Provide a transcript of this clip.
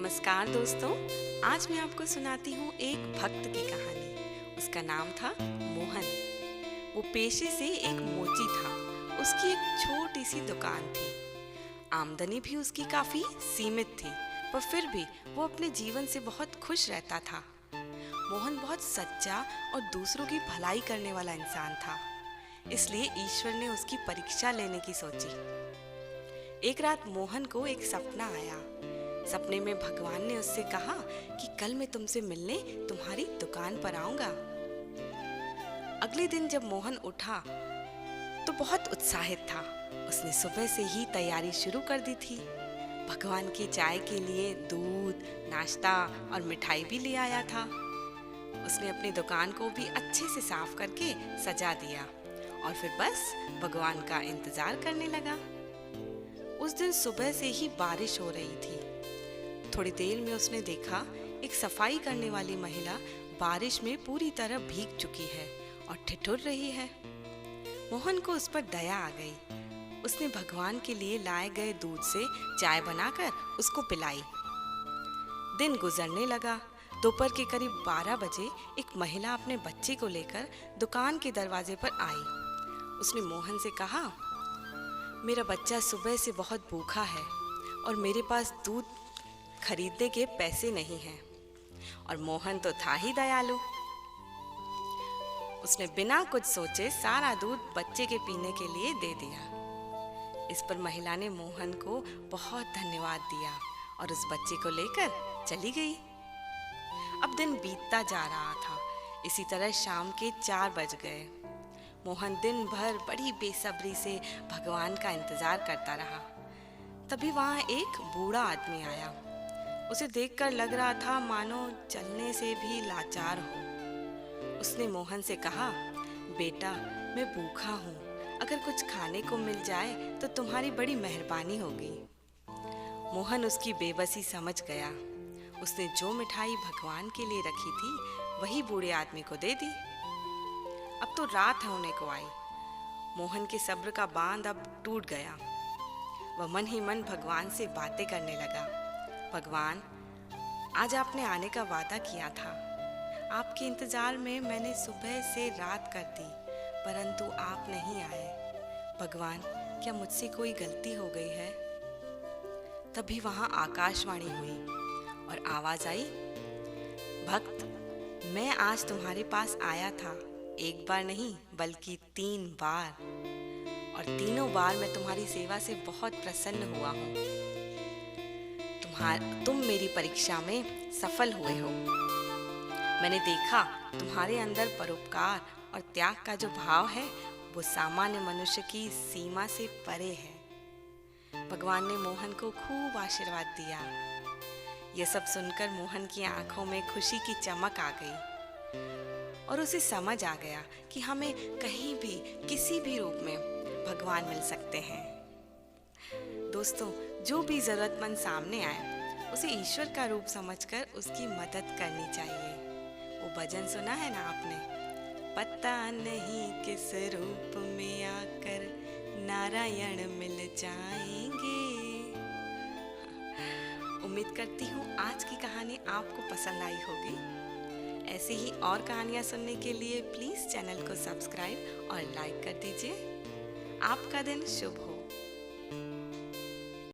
नमस्कार दोस्तों। आज मैं आपको सुनाती हूँ एक भक्त की कहानी। उसका नाम था मोहन। वो पेशे से एक मोची था। उसकी एक छोटी सी दुकान थी। आमदनी भी उसकी काफी सीमित थी, पर फिर भी वो अपने जीवन से बहुत खुश रहता था। मोहन बहुत सच्चा और दूसरों की भलाई करने वाला इंसान था, इसलिए ईश्वर ने उसकी परीक्षा लेने की सोची। एक रात मोहन को एक सपना आया। सपने में भगवान ने उससे कहा कि कल मैं तुमसे मिलने तुम्हारी दुकान पर आऊंगा। अगले दिन जब मोहन उठा तो बहुत उत्साहित था। उसने सुबह से ही तैयारी शुरू कर दी थी। भगवान की चाय के लिए दूध, नाश्ता और मिठाई भी ले आया था। उसने अपनी दुकान को भी अच्छे से साफ करके सजा दिया और फिर बस भगवान का इंतजार करने लगा। उस दिन सुबह से ही बारिश हो रही थी। थोड़ी देर में उसने देखा एक सफाई करने वाली महिला बारिश में पूरी तरह भीग चुकी है और ठिठुर रही है। मोहन को उस पर दया आ गई। उसने भगवान के लिए लाए गए दूध से चाय बनाकर उसको पिलाई। दिन गुजरने लगा। दोपहर के करीब 12 बजे एक महिला अपने बच्चे को लेकर दुकान के दरवाजे पर आई। उसने मोहन से कहा, मेरा बच्चा सुबह से बहुत भूखा है और मेरे पास दूध खरीदने के पैसे नहीं हैं। और मोहन तो था ही दयालु। उसने बिना कुछ सोचे सारा दूध बच्चे के पीने के लिए दे दिया। इस पर महिला ने मोहन को बहुत धन्यवाद दिया और उस बच्चे को लेकर चली गई। अब दिन बीतता जा रहा था। इसी तरह शाम के 4 बज गए। मोहन दिन भर बड़ी बेसब्री से भगवान का इंतजार करता रहा। तभी वहां एक बूढ़ा आदमी आया। उसे देखकर लग रहा था मानो चलने से भी लाचार हो। उसने मोहन से कहा, बेटा, मैं भूखा हूँ। अगर कुछ खाने को मिल जाए तो तुम्हारी बड़ी मेहरबानी होगी। मोहन उसकी बेबसी समझ गया। उसने जो मिठाई भगवान के लिए रखी थी वही बूढ़े आदमी को दे दी। अब तो रात होने को आई। मोहन के सब्र का बांध अब टूट गया। वह मन ही मन भगवान से बातें करने लगा। भगवान, आज आपने आने का वादा किया था। आपके इंतजार में मैंने सुबह से रात कर दी, परंतु आप नहीं आए। भगवान, क्या मुझसे कोई गलती हो गई है? तभी वहां आकाशवाणी हुई और आवाज आई, भक्त, मैं आज तुम्हारे पास आया था। एक बार नहीं बल्कि 3 बार, और तीनों बार मैं तुम्हारी सेवा से बहुत प्रसन्न हुआ हूँ। तुम मेरी परीक्षा में सफल हुए हो। मैंने देखा तुम्हारे अंदर परोपकार और त्याग का जो भाव है वो सामान्य मनुष्य की सीमा से परे है। भगवान ने मोहन को खूब आशीर्वाद दिया। यह सब सुनकर मोहन की आंखों में खुशी की चमक आ गई और उसे समझ आ गया कि हमें कहीं भी किसी भी रूप में भगवान मिल सकते हैं। दोस्तों, जो भी जरूरतमंद सामने आए उसे ईश्वर का रूप समझकर उसकी मदद करनी चाहिए। वो भजन सुना है ना आपने, पता नहीं किस रूप में आकर नारायण मिल जाएंगे। उम्मीद करती हूँ आज की कहानी आपको पसंद आई होगी। ऐसी ही और कहानियाँ सुनने के लिए प्लीज़ चैनल को सब्सक्राइब और लाइक कर दीजिए। आपका दिन शुभ हो।